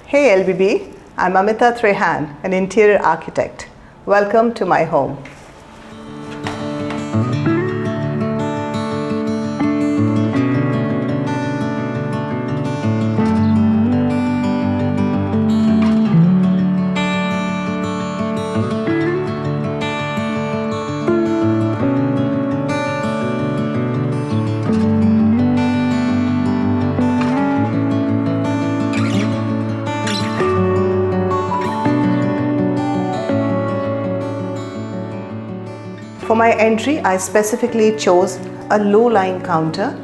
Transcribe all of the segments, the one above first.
Hey LBB, I'm Amita, an interior architect. Welcome to my home. For my entry, I specifically chose a low-lying counter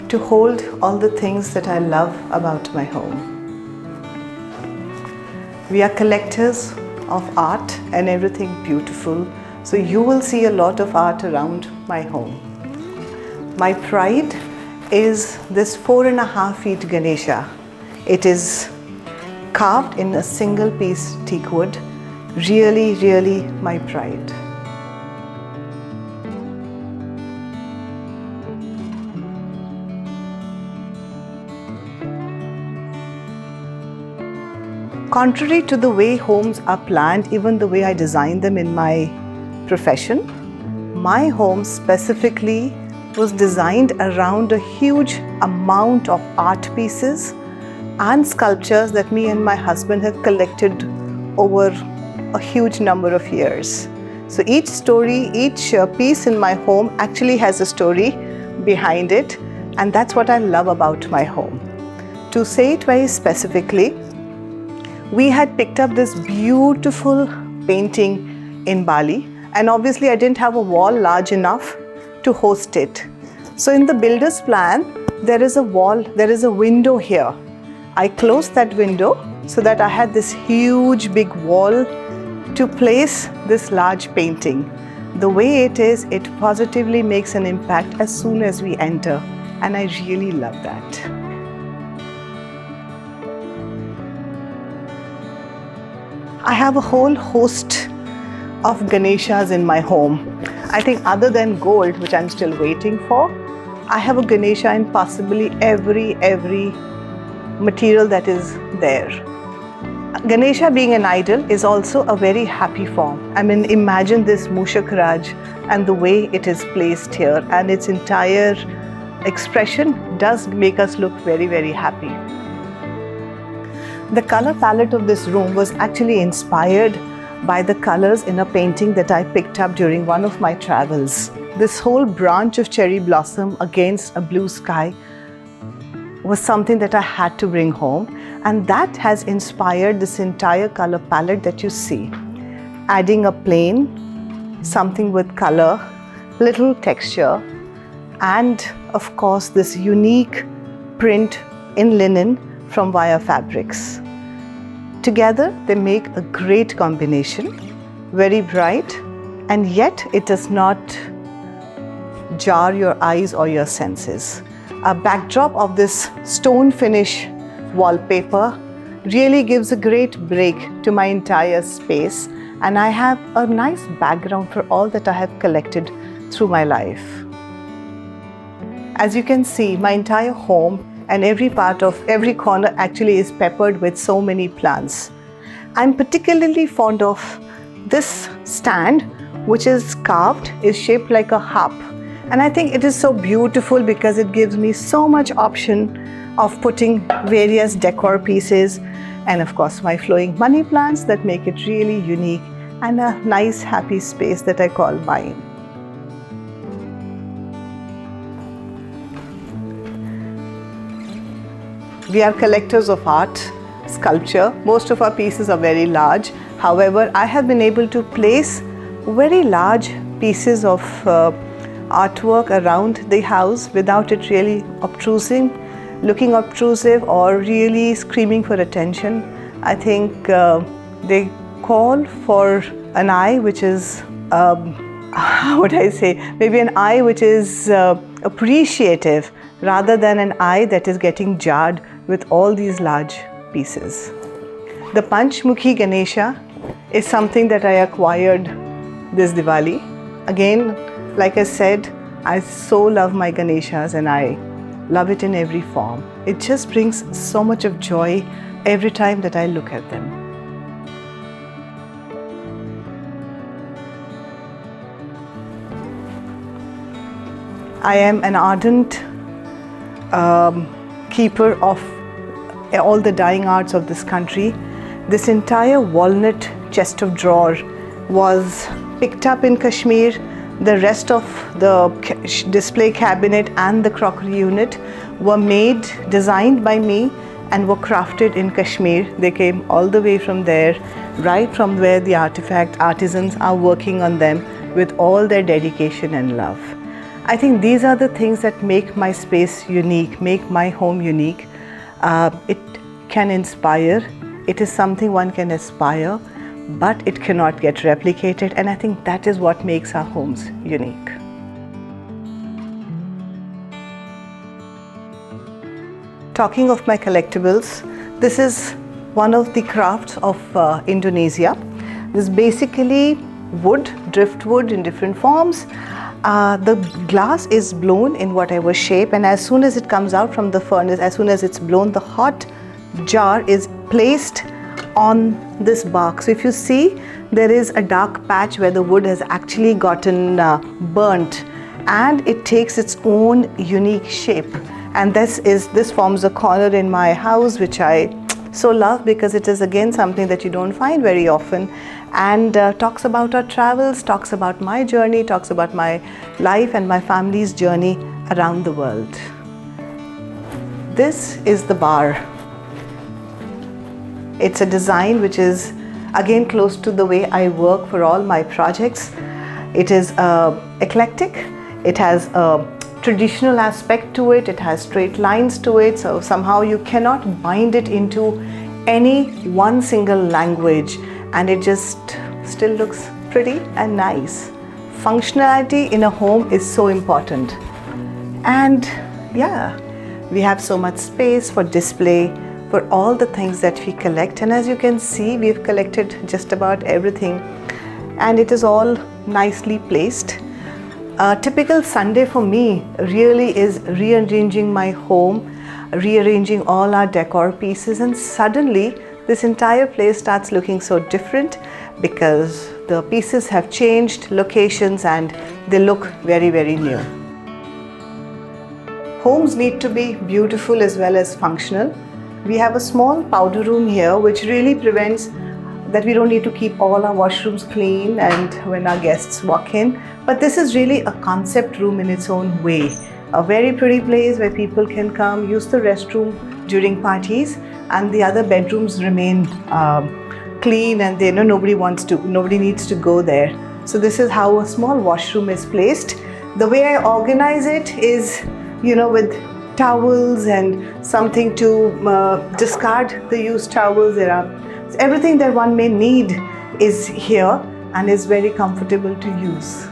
to hold all the things that I love about my home. We are collectors of art and everything beautiful, so you will see a lot of art around my home. My pride is this 4.5 feet Ganesha. It is carved in a single piece teak wood. Really my pride. Contrary to the way homes are planned, even the way I design them in my profession, my home specifically was designed around a huge amount of art pieces and sculptures that me and my husband have collected over a huge number of years. So each story, each piece in my home actually has a story behind it, and that's what I love about my home. To say it very specifically, we had picked up this beautiful painting in Bali, and obviously I didn't have a wall large enough to host it. So in the builder's plan, there is a wall, there is a window here. I closed that window so that I had this huge big wall to place this large painting. The way it is, it positively makes an impact as soon as we enter, and I really love that. I have a whole host of Ganeshas in my home. I think other than gold, which I'm still waiting for, I have a Ganesha in possibly every material that is there. Ganesha being an idol is also a very happy form. I mean, imagine this Mushak Raj and the way it is placed here, and its entire expression does make us look very happy. The color palette of this room was actually inspired by the colors in a painting that I picked up during one of my travels. This whole branch of cherry blossom against a blue sky was something that I had to bring home, and that has inspired this entire color palette that you see. Adding a plain, something with color, little texture, and of course this unique print in linen from Via Fabrics. Together, they make a great combination, very bright, and yet it does not jar your eyes or your senses. A backdrop of this stone finish wallpaper really gives a great break to my entire space, and I have a nice background for all that I have collected through my life. As you can see, my entire home and every part of every corner actually is peppered with so many plants. I'm particularly fond of this stand, which is carved, is shaped like a harp. And I think it is so beautiful because it gives me so much option of putting various decor pieces, and of course my flowing money plants that make it really unique and a nice happy space that I call mine. We are collectors of art, sculpture. Most of our pieces are very large. However, I have been able to place very large pieces of artwork around the house without it really looking obtrusive or really screaming for attention. I think they call for an eye which is, how would I say, maybe an eye which is appreciative rather than an eye that is getting jarred with all these large pieces. The Panchmukhi Ganesha is something that I acquired this Diwali. Again, like I said, I so love my Ganeshas and I love it in every form. It just brings so much of joy every time that I look at them. I am an ardent keeper of all the dying arts of this country. This entire walnut chest of drawer was picked up in Kashmir. The rest of the display cabinet and the crockery unit were made, designed by me, and were crafted in Kashmir. They came all the way from there, right from where the artisans are working on them with all their dedication and love. I think these are the things that make my space unique, make my home unique. It can inspire. It is something one can aspire, but it cannot get replicated, and I think that is what makes our homes unique. Talking of my collectibles, this is one of the crafts of Indonesia. This is basically wood, driftwood in different forms. The glass is blown in whatever shape, and as soon as it comes out from the furnace, as soon as it's blown, the hot jar is placed on this bark. So if you see, there is a dark patch where the wood has actually gotten burnt, and it takes its own unique shape. And this forms a corner in my house, which I so love, because it is again something that you don't find very often, and talks about our travels, talks about my journey, talks about my life and my family's journey around the world. This is the bar. It's a design which is again close to the way I work for all my projects. It is eclectic. It has a traditional aspect to it. It has straight lines to it. So somehow you cannot bind it into any one single language, and it just still looks pretty and nice. Functionality in a home is so important. And yeah, we have so much space for display, for all the things that we collect. And as you can see, we've collected just about everything, and it is all nicely placed. A typical Sunday for me really is rearranging my home, rearranging all our decor pieces, and suddenly this entire place starts looking so different because the pieces have changed locations and they look very, very new. Homes need to be beautiful as well as functional. We have a small powder room here which really prevents that we don't need to keep all our washrooms clean and when our guests walk in. But this is really a concept room in its own way. A very pretty place where people can come, use the restroom during parties, and the other bedrooms remain clean, and nobody needs to go there. So this is how a small washroom is placed. The way I organize it is, with towels and something to discard the used towels. There are everything that one may need is here and is very comfortable to use.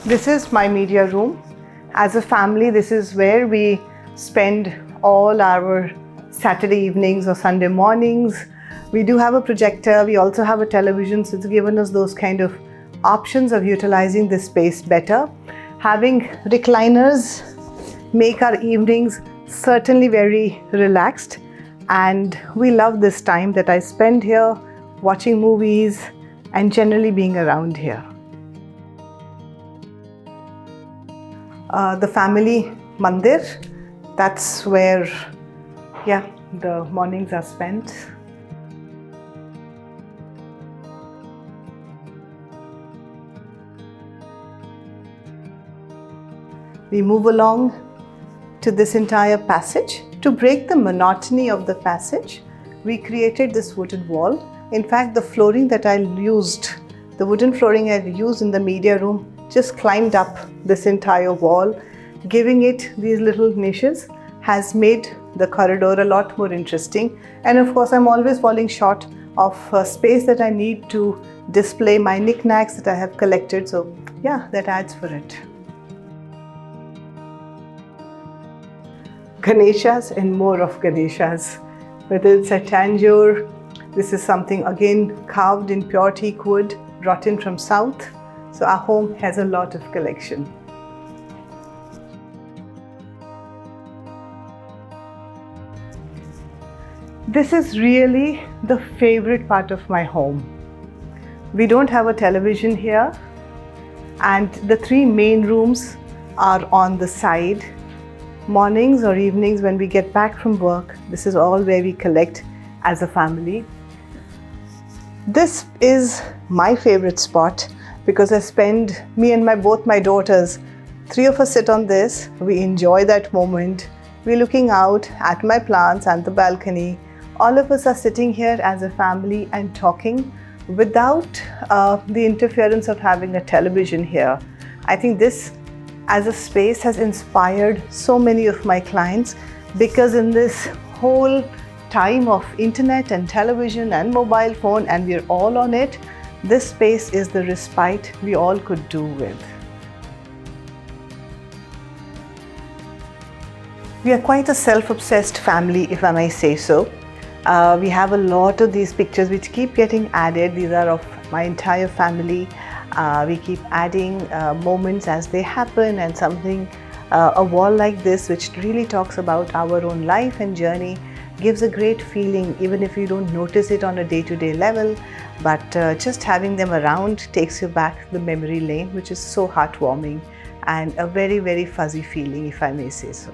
This is my media room. As a family, this is where we spend all our Saturday evenings or Sunday mornings. We do have a projector. We also have a television, so it's given us those kind of options of utilizing this space better. Having recliners make our evenings certainly very relaxed, and we love this time that I spend here watching movies and generally being around here. The family mandir, that's where the mornings are spent. We move along to this entire passage. To break the monotony of the passage, we created this wooden wall. In fact, the flooring that I used, the wooden flooring I used in the media room, just climbed up this entire wall, giving it these little niches, has made the corridor a lot more interesting. And of course, I'm always falling short of space that I need to display my knickknacks that I have collected. So yeah, that adds for it. Ganeshas and more of Ganeshas. Whether it's at Tanjore, This is something again carved in pure teak wood, brought in from south. So our home has a lot of collection. This is really the favorite part of my home. We don't have a television here, and the 3 main rooms are on the side. Mornings or evenings when we get back from work, this is all where we collect as a family. This is my favorite spot because me and both my daughters, 3 of us sit on this. We enjoy that moment. We're looking out at my plants and the balcony. All of us are sitting here as a family and talking without the interference of having a television here. I think this as a space has inspired so many of my clients, because in this whole time of internet and television and mobile phone, and we're all on it, this space is the respite we all could do with. We are quite a self-obsessed family, if I may say so. We have a lot of these pictures which keep getting added. These are of my entire family. We keep adding moments as they happen, and a wall like this which really talks about our own life and journey gives a great feeling, even if you don't notice it on a day-to-day level. But just having them around takes you back the memory lane, which is so heartwarming and a very, very fuzzy feeling, if I may say so.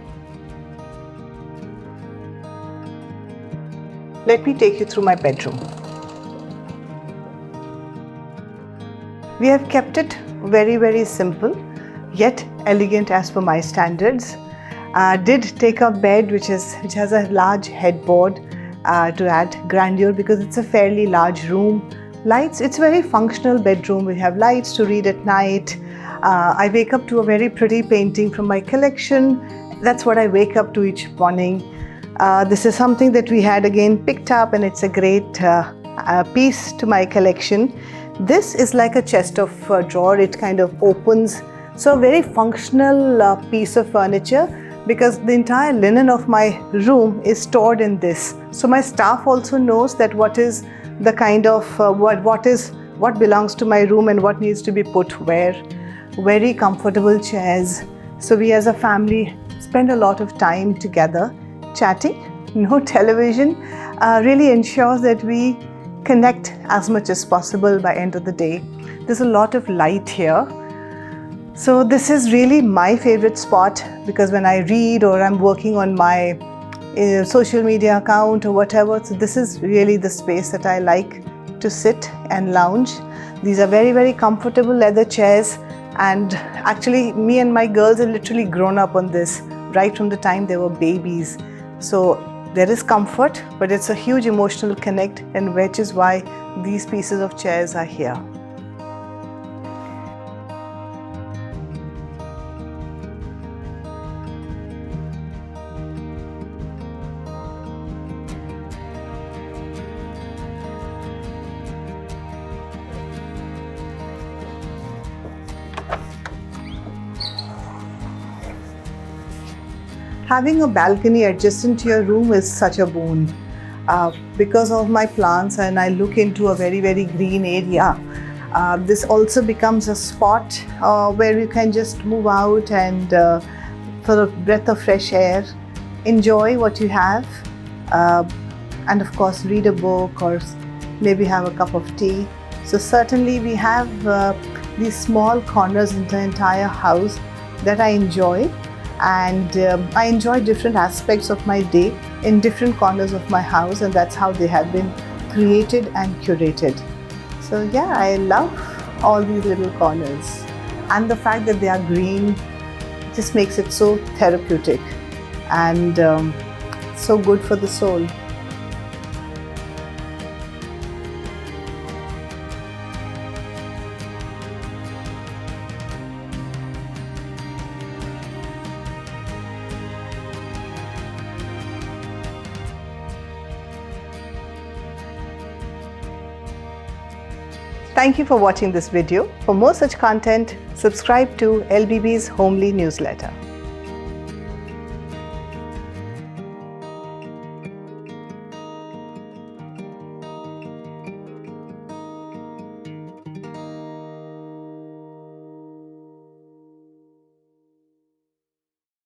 Let me take you through my bedroom. We have kept it very, very simple, yet elegant as per my standards. Did take a bed which has a large headboard to add grandeur, because it's a fairly large room. Lights, it's a very functional bedroom. We have lights to read at night. I wake up to a very pretty painting from my collection. That's what I wake up to each morning. This is something that we had again picked up, and it's a great piece to my collection. This is like a chest of drawer. It kind of opens. So a very functional piece of furniture, because the entire linen of my room is stored in this. So my staff also knows that what is the kind of what belongs to my room and what needs to be put where. Very comfortable chairs. So we as a family spend a lot of time together chatting. No television really ensures that we connect as much as possible by end of the day. There's a lot of light here. So this is really my favorite spot, because when I read or I'm working on my social media account or whatever, so this is really the space that I like to sit and lounge. These are very, very comfortable leather chairs, and actually me and my girls have literally grown up on this right from the time they were babies. So there is comfort, but it's a huge emotional connect, and which is why these pieces of chairs are here. Having a balcony adjacent to your room is such a boon. Because of my plants, and I look into a very, very green area, this also becomes a spot where you can just move out and for a breath of fresh air, enjoy what you have, and of course read a book or maybe have a cup of tea. So certainly we have these small corners in the entire house that I enjoy. And I enjoy different aspects of my day in different corners of my house, and that's how they have been created and curated. So yeah, I love all these little corners, and the fact that they are green just makes it so therapeutic and so good for the soul. Thank you for watching this video. For more such content, subscribe to LBB's Homely newsletter.